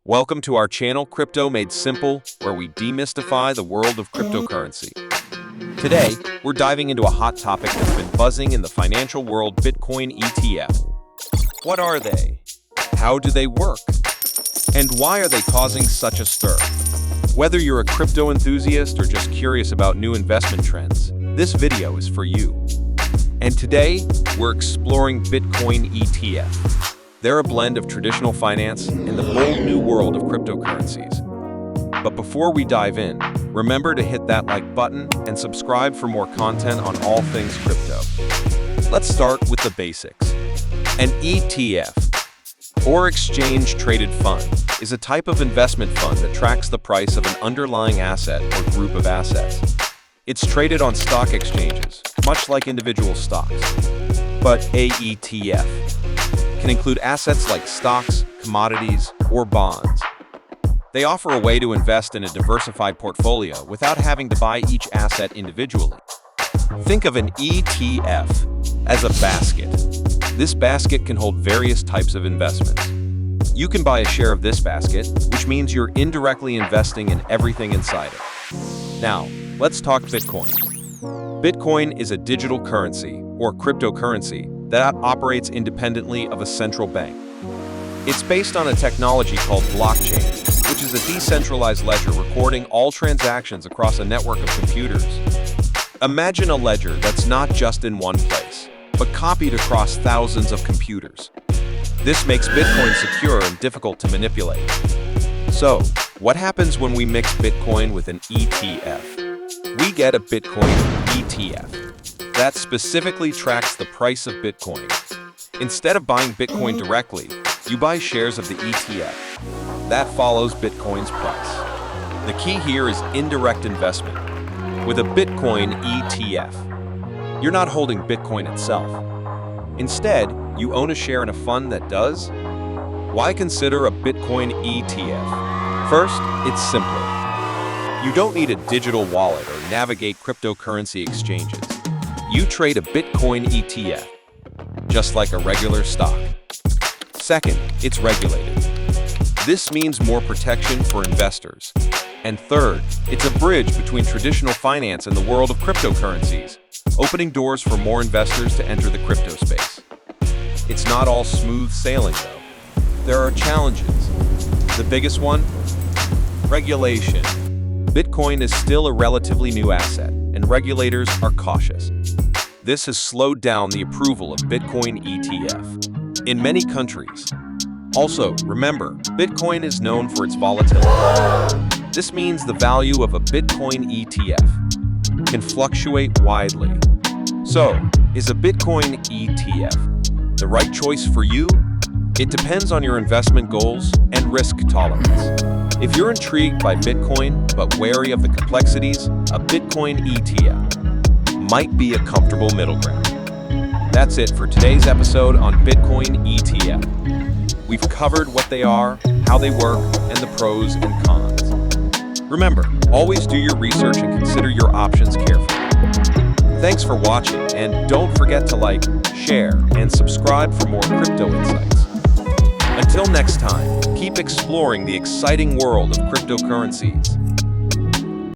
Welcome to our channel, Crypto Made Simple, where we demystify the world of cryptocurrency. Today, we're diving into a hot topic that's been buzzing in the financial world, Bitcoin ETF. What are they? How do they work? And why are they causing such a stir? Whether you're a crypto enthusiast or just curious about new investment trends, this video is for you. And today, we're exploring Bitcoin ETF. They're a blend of traditional finance and the bold new world of cryptocurrencies. But before we dive in, remember to hit that like button and subscribe for more content on all things crypto. Let's start with the basics. An ETF, or exchange-traded fund, is a type of investment fund that tracks the price of an underlying asset or group of assets. It's traded on stock exchanges, much like individual stocks. But an ETF can include assets like stocks, commodities, or bonds. They offer a way to invest in a diversified portfolio without having to buy each asset individually. Think of an ETF as a basket. This basket can hold various types of investments. You can buy a share of this basket, which means you're indirectly investing in everything inside it. Now, let's talk Bitcoin. Bitcoin is a digital currency, or cryptocurrency, that operates independently of a central bank. It's based on a technology called blockchain, which is a decentralized ledger recording all transactions across a network of computers. Imagine a ledger that's not just in one place, but copied across thousands of computers. This makes Bitcoin secure and difficult to manipulate. So, what happens when we mix Bitcoin with an ETF? We get a Bitcoin ETF that specifically tracks the price of Bitcoin. Instead of buying Bitcoin directly, you buy shares of the ETF. That follows Bitcoin's price. The key here is indirect investment. With a Bitcoin ETF, you're not holding Bitcoin itself. Instead, you own a share in a fund that does. Why consider a Bitcoin ETF? First, it's simpler. You don't need a digital wallet or navigate cryptocurrency exchanges. You trade a Bitcoin ETF, just like a regular stock. Second, it's regulated. This means more protection for investors. And third, it's a bridge between traditional finance and the world of cryptocurrencies, opening doors for more investors to enter the crypto space. It's not all smooth sailing, though. There are challenges. The biggest one? Regulation. Bitcoin is still a relatively new asset, and regulators are cautious. This has slowed down the approval of Bitcoin ETF in many countries. Also, remember, Bitcoin is known for its volatility. This means the value of a Bitcoin ETF can fluctuate widely. So, is a Bitcoin ETF the right choice for you? It depends on your investment goals and risk tolerance. If you're intrigued by Bitcoin but wary of the complexities, a Bitcoin ETF might be a comfortable middle ground. That's it for today's episode on Bitcoin ETF. We've covered what they are, how they work, and the pros and cons. Remember, always do your research and consider your options carefully. Thanks for watching, and don't forget to like, share, and subscribe for more crypto insights. Until next time, keep exploring the exciting world of cryptocurrencies.